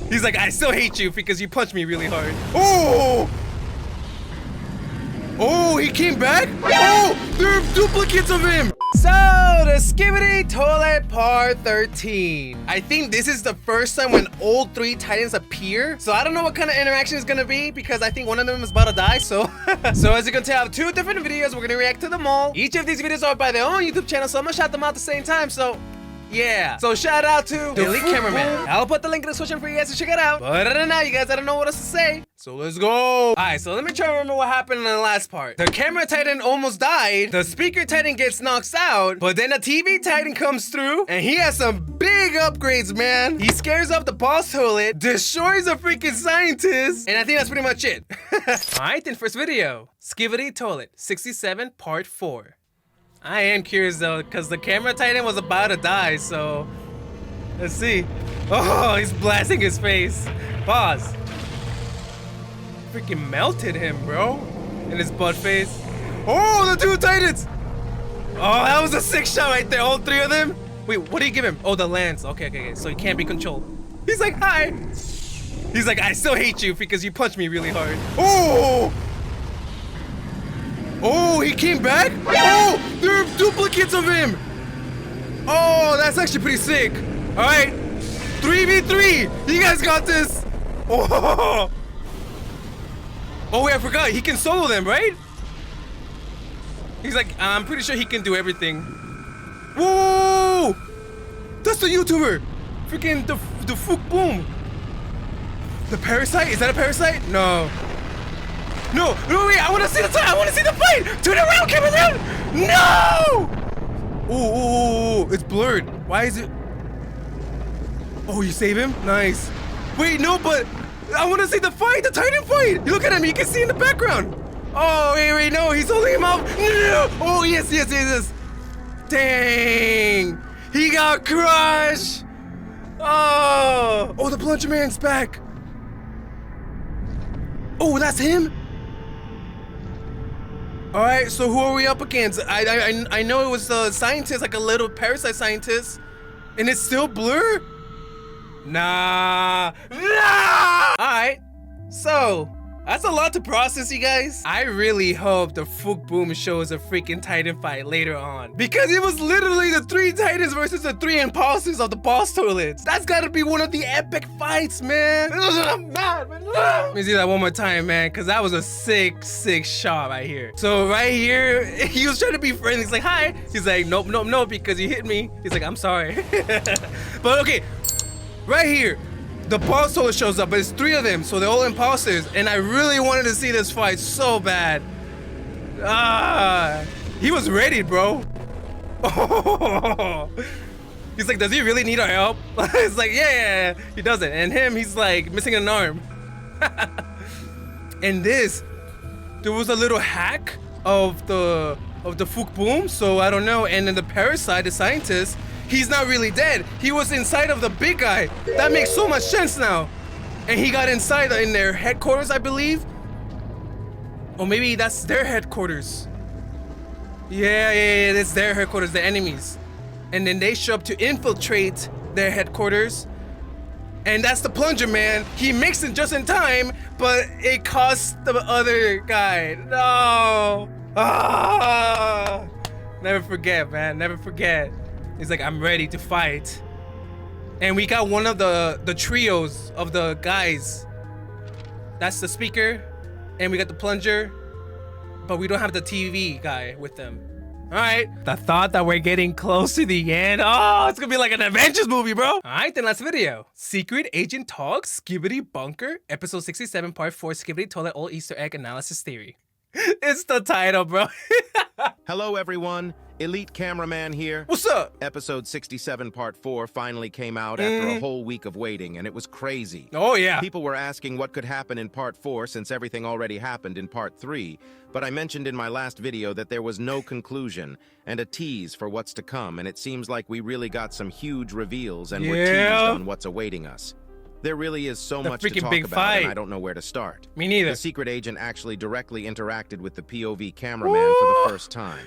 He's like, I still hate you because you punched me really hard. Oh! Oh, he came back? Oh, there are duplicates of him. So, the Skibidi Toilet Part 13. I think this is the first time when all three Titans appear. So I don't know what kind of interaction is gonna be because I think one of them is about to die. So, so as you can tell, I have two different videos. We're gonna react to them all. Each of these videos are by their own YouTube channel, so I'm gonna shout them out at the same time. So, yeah. So shout out to the Elite Cameraman. I'll put the link in the description for you guys to check it out. But other than that, you guys, I don't know what else to say. So let's go. Alright, so let me try to remember what happened in the last part. The camera Titan almost died. The speaker Titan gets knocked out. But then the TV Titan comes through. And he has some big upgrades, man. He scares up the boss toilet. Destroys a freaking scientist. And I think that's pretty much it. Alright, then first video. Skibidi Toilet 67 Part 4. I am curious though, because the camera Titan was about to die, so let's see. Oh, he's blasting his face. Pause. Freaking melted him, bro. In his butt face. Oh, the two Titans! Oh, that was a sick shot right there, all three of them. Wait, what do you give him? Oh, the lance. Okay, so he can't be controlled. He's like, hi. He's like, I still hate you because you punched me really hard. Oh! Oh, he came back? Oh, there are duplicates of him. Oh, that's actually pretty sick. All right, 3v3. You guys got this. Oh, oh wait, I forgot. He can solo them, right? He's like, I'm pretty sure he can do everything. Whoa, that's the YouTuber. Freaking the Fook Boom. The parasite? Is that a parasite? No. No, wait, I want to see the time. I want to see the fight. Turn around, camera around. No. Ooh, it's blurred. Why is it? Oh, you save him? Nice. Wait, no, but I want to see the fight, the Titan fight. You look at him, you can see in the background. Oh, wait, no, he's holding him up. No. Oh, yes. Dang. He got crushed. Oh, the Plunger Man's back. Oh, that's him? All right, so who are we up against? I know it was the scientist, like a little parasite scientist, and it's still Blur? Nah. All right, so that's a lot to process, you guys. I really hope the Fook Boom shows a freaking Titan fight later on, because it was literally the three Titans versus the three imposters of the boss toilets. That's gotta be one of the epic fights, man. I'm mad, man. Let me see that one more time, man, because that was a sick shot right here. So right here, he was trying to be friendly. He's like, hi. He's like, nope, because you hit me. He's like, I'm sorry. But okay, right here. The boss toilet shows up, but it's three of them, so they're all imposters, and I really wanted to see this fight so bad. He was ready, bro. Oh. He's like, does he really need our help? It's like, yeah, he doesn't. And him, he's like missing an arm. And there was a little hack of the Fook Boom, so I don't know. And then the parasite, the scientist, he's not really dead. He was inside of the big guy. That makes so much sense now. And he got inside in their headquarters, I believe. Or maybe that's their headquarters. Yeah, that's their headquarters, the enemies. And then they show up to infiltrate their headquarters. And that's the Plunger Man. He makes it just in time, but it costs the other guy. No. Never forget, man, never forget. He's like, I'm ready to fight. And we got one of the trios of the guys. That's the speaker. And we got the plunger. But we don't have the TV guy with them. Alright. The thought that we're getting close to the end. Oh, it's gonna be like an Avengers movie, bro. Alright, then last video. Secret Agent Talks, Skibidi Bunker, Episode 67, Part 4, Skibidi Toilet All Easter Egg Analysis Theory. It's the title, bro. Hello, everyone. Elite Cameraman here. What's up? Episode 67 Part 4 finally came out after a whole week of waiting, and it was crazy. Oh, yeah. People were asking what could happen in Part 4 since everything already happened in Part 3, but I mentioned in my last video that there was no conclusion and a tease for what's to come, and it seems like we really got some huge reveals and we're teased on what's awaiting us. There really is so much to talk about, and I don't know where to start. Me neither. The secret agent actually directly interacted with the POV cameraman for the first time.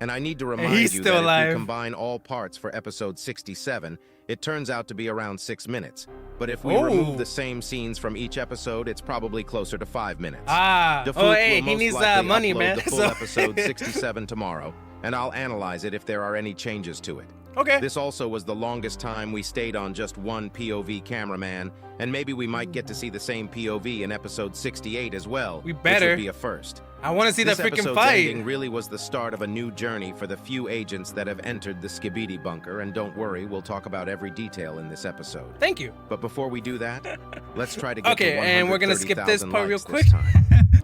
And I need to remind you that if you combine all parts for episode 67, It turns out to be around 6 minutes. But if we remove the same scenes from each episode, it's probably closer to 5 minutes. Hey, he needs money, man. The full episode 67 tomorrow, and I'll analyze it if there are any changes to it. Okay. This also was the longest time we stayed on just one POV cameraman, and maybe we might get to see the same POV in episode 68 as well. We better. Which would be a first. I want to see that freaking episode's fight. Ending really was the start of a new journey for the few agents that have entered the Skibidi bunker, and don't worry, we'll talk about every detail in this episode. Thank you. But before we do that, let's try to get to 130,000 and we're gonna skip this part real quick.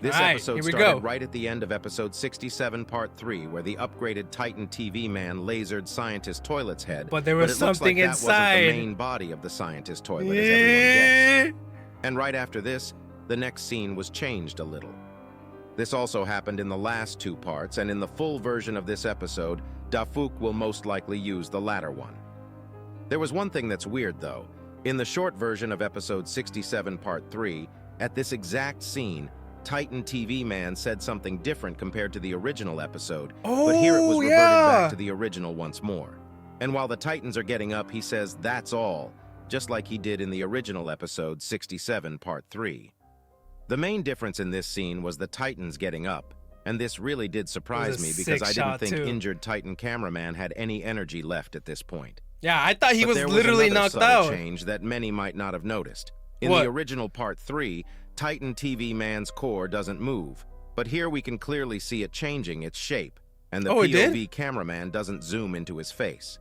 This All right, episode here we started go. right at the end of episode 67, part 3, where the upgraded Titan TV man lasered scientist toilet's head. But there was it looks something like that inside. wasn't the main body of the scientist toilet, as everyone guessed. And right after this, the next scene was changed a little. This also happened in the last 2 parts, and in the full version of this episode, Dafuk will most likely use the latter one. There was one thing that's weird, though. In the short version of episode 67, part 3, at this exact scene, Titan TV man said something different compared to the original episode, but here it was reverted back to the original once more. And while the Titans are getting up, he says, "That's all," just like he did in the original episode 67, part 3. The main difference in this scene was the Titans getting up, and this really did surprise me because I didn't think injured Titan cameraman had any energy left at this point. Yeah, I thought he was there literally another knocked subtle out. change that many might not have noticed. In the original part 3, Titan TV man's core doesn't move, but here we can clearly see it changing its shape, and the POV cameraman doesn't zoom into his face.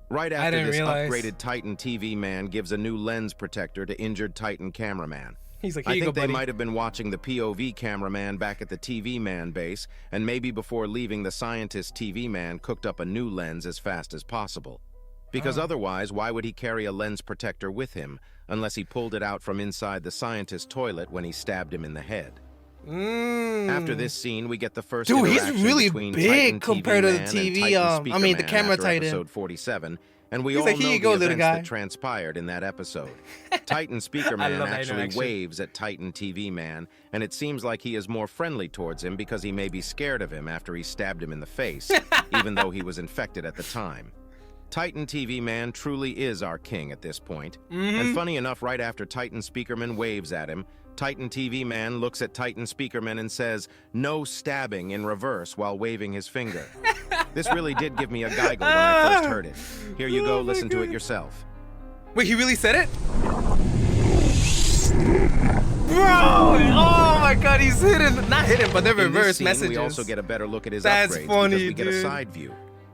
Right after this, upgraded Titan TV man gives a new lens protector to injured Titan cameraman. He's like, I think they might have been watching the POV cameraman back at the TV man base, and maybe before leaving, the scientist TV man cooked up a new lens as fast as possible. Because otherwise, why would he carry a lens protector with him, unless he pulled it out from inside the scientist's toilet when he stabbed him in the head? After this scene, we get the first interaction he's really between big Titan compared to the TV, the camera Titan. Episode 47, and we He's all like, know "Here you the go, events little guy." that transpired in that episode. Titan Speaker Man actually waves at Titan TV Man, and it seems like he is more friendly towards him because he may be scared of him after he stabbed him in the face, even though he was infected at the time. Titan TV Man truly is our king at this point. And funny enough, right after Titan Speakerman waves at him, Titan TV Man looks at Titan Speakerman and says, "No stabbing," in reverse while waving his finger. This really did give me a giggle when I first heard it. Here you go, listen to it yourself. Wait, he really said it? Bro! Oh my god, he's hidden. Not hidden, but they're reverse messages. We also get a better look at his That's upgrades funny, because we get a dude. side view.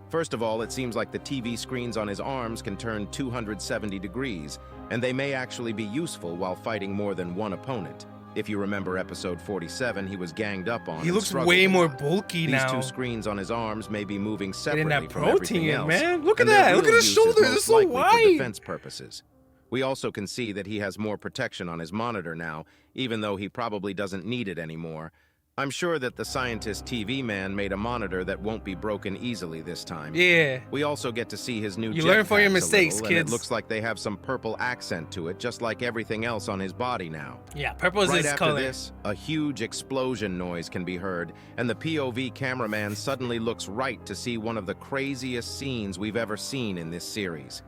First of all, it seems like the TV screens on his arms can turn 270 degrees, and they may actually be useful while fighting more than one opponent. If you remember episode 47, he was ganged up on. He looks way more bulky now. These 2 screens on his arms may be moving separately that from everything protein, else. man. Look at and their that. Look at real his use is shoulders. most They're so likely for wide. defense purposes. We also can see that he has more protection on his monitor now, even though he probably doesn't need it anymore. I'm sure that the scientist TV man made a monitor that won't be broken easily this time. Yeah. We also get to see his new You learn from your mistakes, and kids. it looks like they have some purple accent to it, just like everything else on his body now. Yeah, purple is Right his after color. this, a huge explosion noise can be heard, and the POV cameraman suddenly looks right to see one of the craziest scenes we've ever seen in this series.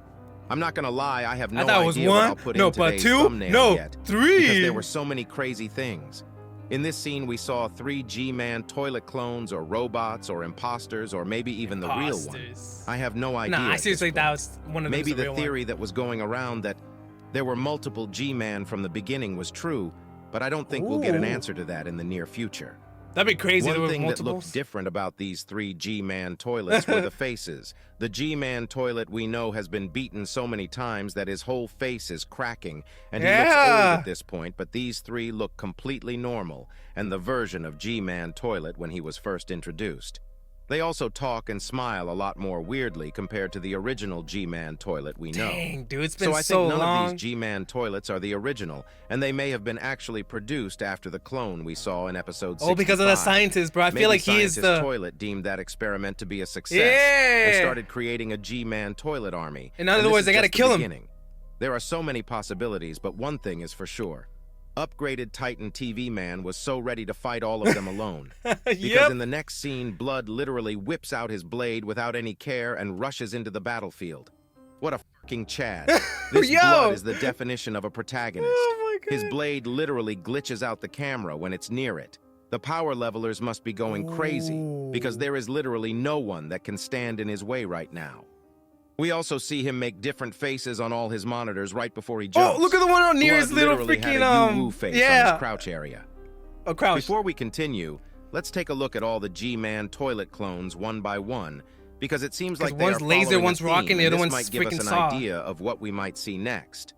I'm not gonna lie, I have no thought it was idea what one. I'll put No, in but today's two. thumbnail No, yet, 3. because there were so many crazy things. In this scene, we saw 3 G-Man toilet clones, or robots, or imposters, or maybe even the real one. I have no idea. Nah, I at seriously this thought it point. was one of them. Maybe the theory that was going around that there were multiple G-Man from the beginning was true, but I don't think we'll get an answer to that in the near future. That'd be crazy. One thing that looked different about these 3 G-Man toilets were the faces. The G-Man toilet we know has been beaten so many times that his whole face is cracking, and he looks old at this point, but these 3 look completely normal, and the version of G-Man toilet when he was first introduced. They also talk and smile a lot more weirdly compared to the original G-Man toilet we know. Dang, dude, it's been so I so think none long. of these G-Man toilets are the original, and they may have been actually produced after the clone we saw in episode 65. Oh, because of the scientist, bro. I feel like he is the toilet deemed that experiment to be a success and Yeah. started creating a G-Man toilet army. In other words, they gotta kill him. There are so many possibilities, but one thing is for sure. Upgraded Titan TV Man was so ready to fight all of them alone. Because in the next scene, Blood literally whips out his blade without any care and rushes into the battlefield. What a fucking Chad. This Yo! blood is the definition of a protagonist. Oh my God. His blade literally glitches out the camera when it's near it. The power levelers must be going crazy because there is literally no one that can stand in his way right now. We also see him make different faces on all his monitors right before he jumps. Oh, look at the one near Blood his little literally freaking had a Myuu face on his crouch area. Oh, crouch. Before we continue, let's take a look at all the G-Man toilet clones one by one, because it seems like they are one's laser, following one's a theme, rocking, the and other this one's might give us freaking an saw. idea of what we might see next.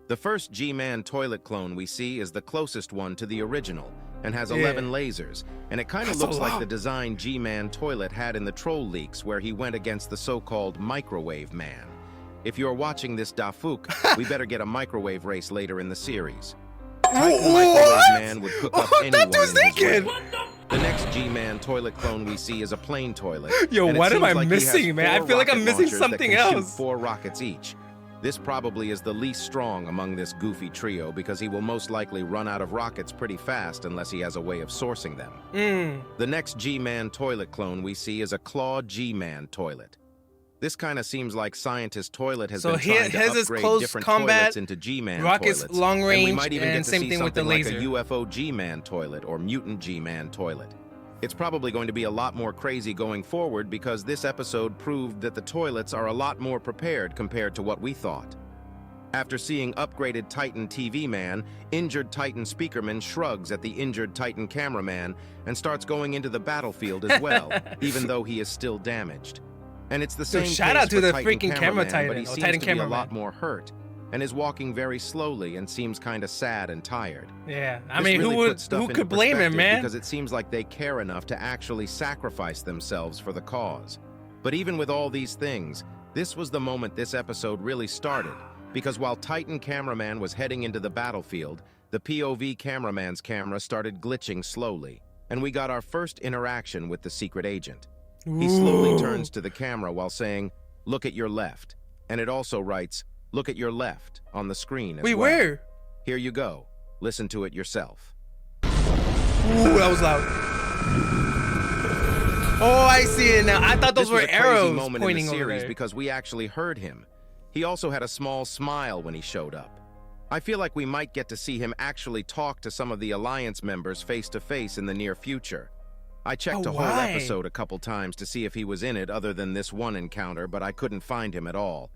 The first G-Man toilet clone we see is the closest one to the original, and has 11 lasers, and it kind of looks like the design G-Man toilet had in the troll leaks where he went against the so-called Microwave Man. If you're watching this Dafuk, we better get a microwave race later in the series. Titan Microwave Man would cook up anyone in his way. The next G-Man toilet clone we see is a plane toilet. Yo, and it what am seems I like he has missing, man? I 4 feel like I'm rocket missing launchers that something can shoot else. 4 rockets each. This probably is the least strong among this goofy trio because he will most likely run out of rockets pretty fast unless he has a way of sourcing them. The next G-Man toilet clone we see is a Claw G-Man toilet. This kind of seems like Scientist Toilet has been trying to upgrade different toilets into G-Man rockets, toilets. long range, and we might even get to same see thing with the something like laser. a UFO G-Man toilet or Mutant G-Man toilet. It's probably going to be a lot more crazy going forward because this episode proved that the toilets are a lot more prepared compared to what we thought. After seeing upgraded Titan TV Man, injured Titan Speakerman shrugs at the injured Titan Cameraman and starts going into the battlefield as well, even though he is still damaged. And it's the same shout case out to for the Titan freaking camera Cameraman, Titan, but he or seems Titan to be a Cameraman. lot more hurt and is walking very slowly and seems kind of sad and tired. Yeah, I This mean, really puts stuff who into could blame him, perspective man? Because it seems like they care enough to actually sacrifice themselves for the cause. But even with all these things, this was the moment this episode really started. Because while Titan Cameraman was heading into the battlefield, the POV cameraman's camera started glitching slowly, and we got our first interaction with the secret agent. He slowly turns to the camera while saying, "Look at your left." And it also writes, "Look at your left," on the screen as well. Wait, where? Here you go. Listen to it yourself. Ooh, that was loud. Oh, I see it now. I thought those were This was a crazy arrows moment pointing in the over series there. because we actually heard him. He also had a small smile when he showed up. I feel like we might get to see him actually talk to some of the Alliance members face to face in the near future. I checked the whole episode a couple times to see if he was in it other than this one encounter, but I couldn't find him at all.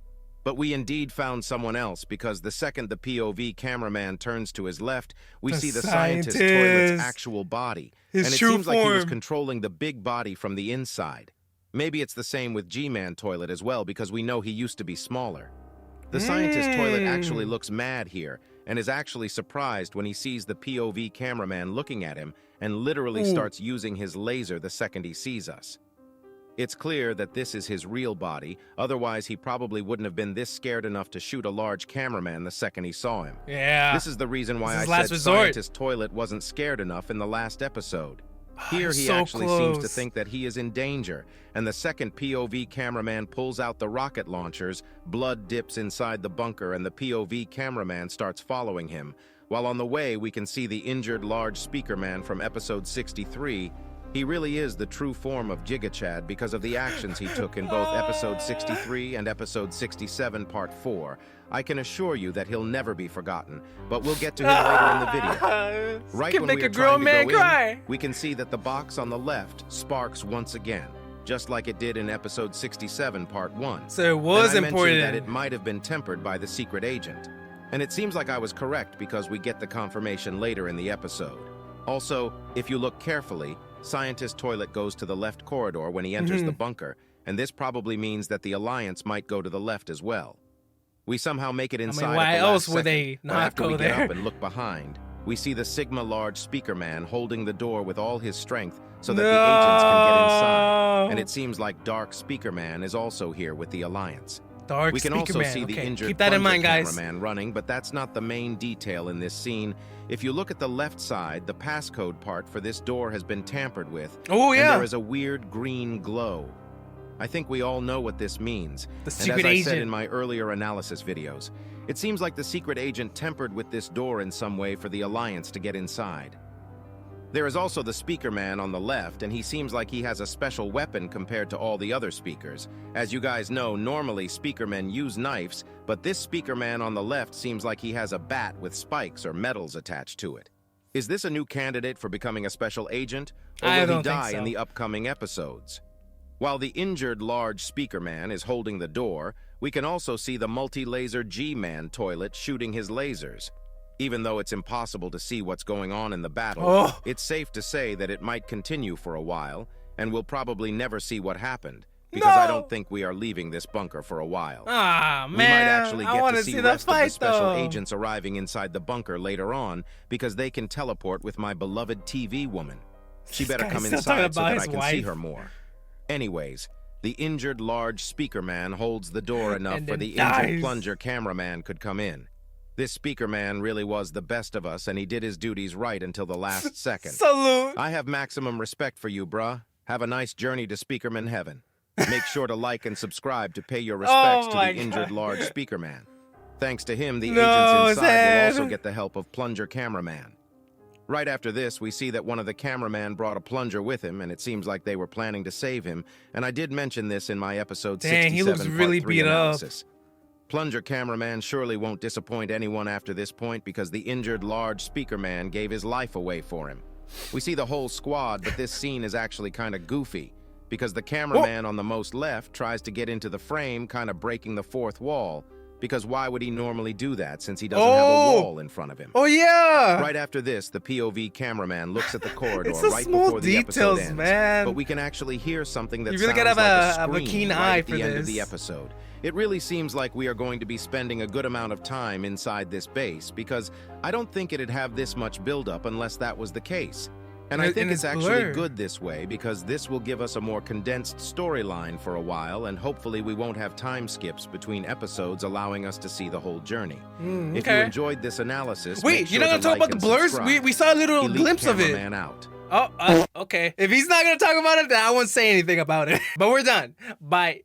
But we indeed found someone else because the second the POV cameraman turns to his left, we see the scientist toilet's actual body. And it seems like he was controlling the big body from the inside. Maybe it's the same with G-Man toilet as well because we know he used to be smaller. The scientist toilet actually looks mad here and is actually surprised when he sees the POV cameraman looking at him and literally starts using his laser the second he sees us. It's clear that this is his real body, otherwise he probably wouldn't have been this scared enough to shoot a large cameraman the second he saw him. Yeah. This is the reason why I said Scientist Toilet wasn't scared enough in the last episode. Here he actually seems to think that he is in danger, and the second POV cameraman pulls out the rocket launchers, blood dips inside the bunker, and the POV cameraman starts following him. While on the way, we can see the injured large speaker man from episode 63. He really is the true form of Giga-Chad because of the actions he took in both episode 63 and episode 67 part 4. I can assure you that he'll never be forgotten, but we'll get to him later in the video. Right when we are trying to go in, we can see that the box on the left sparks once again, just like it did in episode 67 part 1. So it was and I important mentioned that it might have been tempered by the secret agent. And it seems like I was correct because we get the confirmation later in the episode. Also, if you look carefully, Scientist Toilet goes to the left corridor when he enters the bunker, and this probably means that the Alliance might go to the left as well. We somehow make it inside. I mean, why else would they not go there? After we get up and look behind, we see the Sigma large speaker man holding the door with all his strength so that the agents can get inside. And it seems like Dark Speaker Man is also here with the Alliance. We can also see the injured cameraman running, but that's not the main detail in this scene. If you look at the left side, the passcode part for this door has been tampered with. Oh, yeah. And there is a weird green glow. I think we all know what this means. The secret agent. And as I said in my earlier analysis videos, it seems like the secret agent tempered with this door in some way for the Alliance to get inside. There is also the speaker man on the left, and he seems like he has a special weapon compared to all the other speakers. As you guys know, normally speaker men use knives, but this speaker man on the left seems like he has a bat with spikes or metals attached to it. Is this a new candidate for becoming a special agent, or will he die in the upcoming episodes? While the injured large speaker man is holding the door, we can also see the multi-laser G-man toilet shooting his lasers. Even though it's impossible to see what's going on in the battle, it's safe to say that it might continue for a while, and we'll probably never see what happened, because I don't think we are leaving this bunker for a while. Ah, man, we might actually get to see the rest of the special though. agents arriving inside the bunker later on, because they can teleport with my beloved TV woman. She better come inside so that I can see her more. Anyways, the injured large speaker man holds the door enough for the injured plunger cameraman could come in. This speaker man really was the best of us, and he did his duties right until the last second. Salute! I have maximum respect for you, bruh. Have a nice journey to Speakerman Heaven. Make sure to like and subscribe to pay your respects to the injured large speaker man. Thanks to him, the agents inside will also get the help of plunger cameraman. Right after this, we see that one of the cameramen brought a plunger with him, and it seems like they were planning to save him, and I did mention this in my episode 67 he looks really part 3 beat analysis. Plunger cameraman surely won't disappoint anyone after this point because the injured large speaker man gave his life away for him. We see the whole squad, but this scene is actually kind of goofy because the cameraman on the most left tries to get into the frame, kind of breaking the fourth wall, because why would he normally do that since he doesn't have a wall in front of him? Oh yeah! Right after this, the POV cameraman looks at the corridor It's the right small before the episode details, ends, man. but we can actually hear something that You really sounds gotta like have a keen scream eye right at for the end of this. the episode. It really seems like we are going to be spending a good amount of time inside this base because I don't think it'd have this much buildup unless that was the case. And I think it's actually good this way because this will give us a more condensed storyline for a while, and hopefully we won't have time skips between episodes allowing us to see the whole journey. If you enjoyed this analysis, wait, you're not gonna talk about the blurs? We saw a little glimpse of it. Out. Oh, okay. If he's not gonna talk about it, then I won't say anything about it. But we're done. Bye.